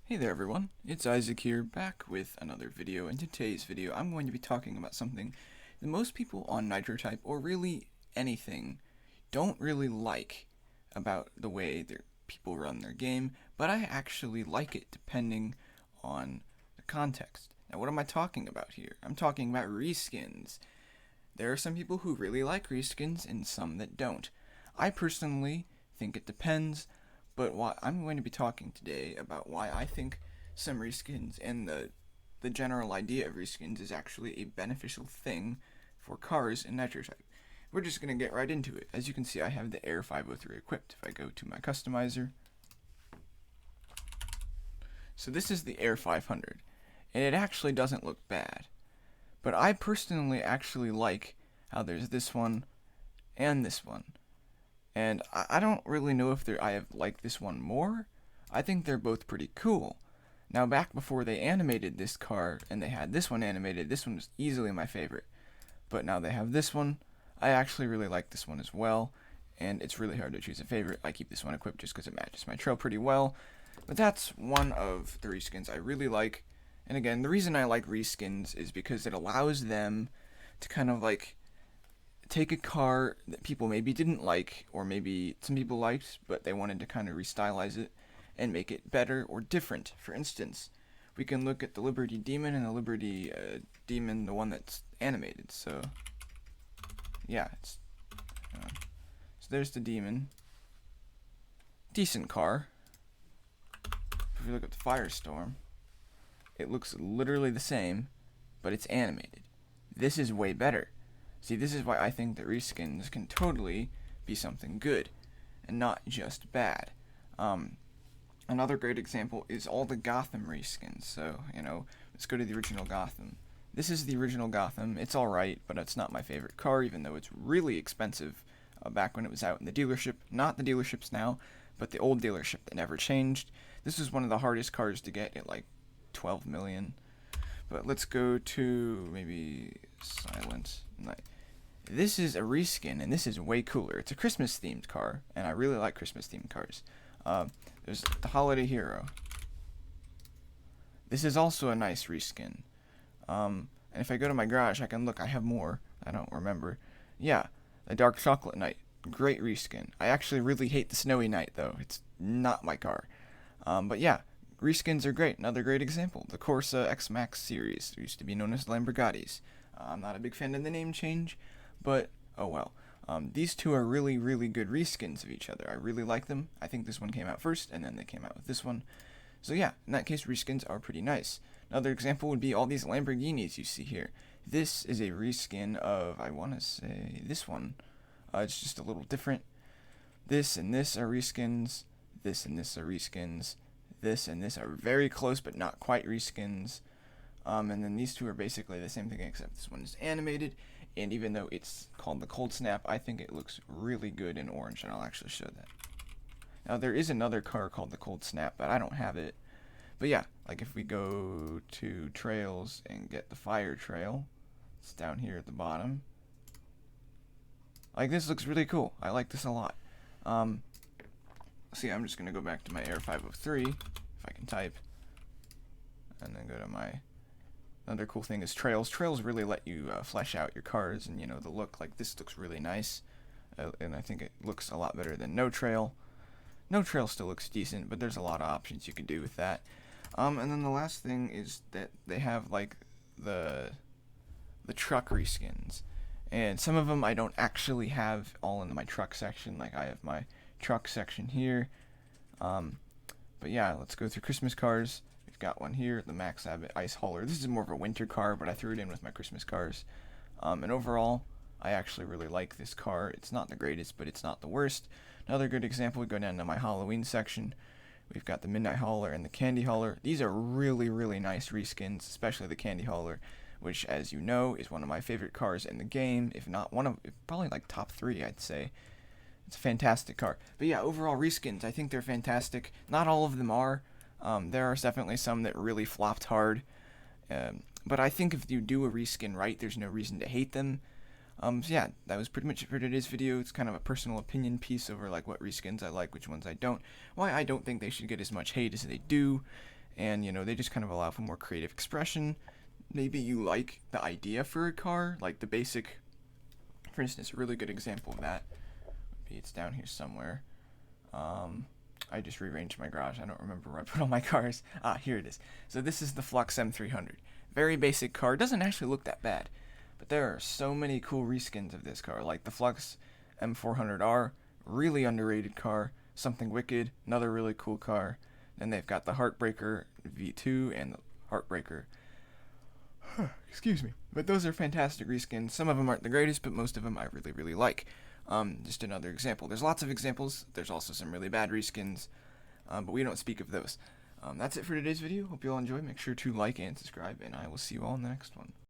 Hey there everyone, it's Isaac here, back with another video. In today's video, I'm going to be talking about something that most people on NitroType, or really anything, don't really like about the way their people run their game, but I actually like it depending on the context. Now what am I talking about here? I'm talking about reskins. There are some people who really like reskins and some that don't. I personally think it depends, but I'm going to be talking today about why I think some reskins and the general idea of reskins is actually a beneficial thing for cars in NitroType. We're just going to get right into it. As you can see, I have the Air 503 equipped. If I go to my customizer, so this is the Air 500, and it actually doesn't look bad. But I personally actually like how there's this one and this one. And I don't really know if I have liked this one more. I think they're both pretty cool. Now, back before they animated this car and they had this one animated, this one was easily my favorite. But now they have this one. I actually really like this one as well. And it's really hard to choose a favorite. I keep this one equipped just because it matches my trail pretty well. But that's one of the reskins I really like. And again, the reason I like reskins is because it allows them to kind of like take a car that people maybe didn't like, or maybe some people liked, but they wanted to kind of restylize it and make it better or different. For instance, we can look at the Liberty Demon and the Liberty Demon, the one that's animated. So, yeah, so there's the Demon. Decent car. If we look at the Firestorm, it looks literally the same, but it's animated. This is way better. See, this is why I think that reskins can totally be something good, and not just bad. Another great example is all the Gotham reskins. So, let's go to the original Gotham. This is the original Gotham. It's alright, but it's not my favorite car, even though it's really expensive back when it was out in the dealership. Not the dealerships now, but the old dealership that never changed. This was one of the hardest cars to get at like 12 million. But let's go to maybe Silent Night. This is a reskin, and this is way cooler. It's a Christmas themed car, and I really like Christmas themed cars. There's the Holiday Hero. This is also a nice reskin. And if I go to my garage, I can look. I have more. I don't remember. Yeah, the Dark Chocolate Knight. Great reskin. I actually really hate the Snowy Knight, though. It's not my car. But yeah, reskins are great. Another great example, the Corsa X Max series. It used to be known as Lamborghinis. I'm not a big fan of the name change, but oh well. These two are really, really good reskins of each other. I really like them. I think this one came out first, and then they came out with this one. So yeah, in that case, reskins are pretty nice. Another example would be all these Lamborghinis you see here. This is a reskin of, I want to say, this one. It's just a little different. This and this are reskins. This and this are reskins. This and this are very close, but not quite reskins. And then these two are basically the same thing, except this one is animated. And even though it's called the Cold Snap, I think it looks really good in orange, and I'll actually show that. Now, there is another car called the Cold Snap, but I don't have it. But yeah, like if we go to Trails and get the Fire Trail, it's down here at the bottom. Like, this looks really cool. I like this a lot. See, I'm just going to go back to my Air 503, if I can type, and then go to my... Another cool thing is Trails. Trails really let you flesh out your cars, and the look. Like, this looks really nice, and I think it looks a lot better than No Trail. No Trail still looks decent, but there's a lot of options you can do with that. And then the last thing is that they have like the truck reskins, and some of them I don't actually have all in my truck section. Like, I have my truck section here. But yeah, let's go through Christmas cars. We've got one here, the Max Abbott Ice Hauler. This is more of a winter car, but I threw it in with my Christmas cars. And overall, I actually really like this car. It's not the greatest, but it's not the worst. Another good example, we go down to my Halloween section. We've got the Midnight Hauler and the Candy Hauler. These are really, really nice reskins, especially the Candy Hauler, which, as you know, is one of my favorite cars in the game, if not one of, probably like top 3, I'd say. It's a fantastic car. But yeah, overall reskins, I think they're fantastic. Not all of them are. There are definitely some that really flopped hard. But I think if you do a reskin right, there's no reason to hate them. So yeah, that was pretty much it for today's video. It's kind of a personal opinion piece over like what reskins I like, which ones I don't. Why I don't think they should get as much hate as they do. and they just kind of allow for more creative expression. Maybe you like the idea for a car, like the basic. For instance, a really good example of that. Maybe it's down here somewhere. I just rearranged my garage. I don't remember where I put all my cars. Here it is. So this is the Flux M300. Very basic car. Doesn't actually look that bad. But there are so many cool reskins of this car, like the Flux M400R, really underrated car. Something Wicked, another really cool car. Then they've got the Heartbreaker V2 and the Heartbreaker. Excuse me. But those are fantastic reskins. Some of them aren't the greatest, but most of them I really, really like. Just another example. There's lots of examples. There's also some really bad reskins, but we don't speak of those. That's it for today's video. Hope you all enjoy. Make sure to like and subscribe, and I will see you all in the next one.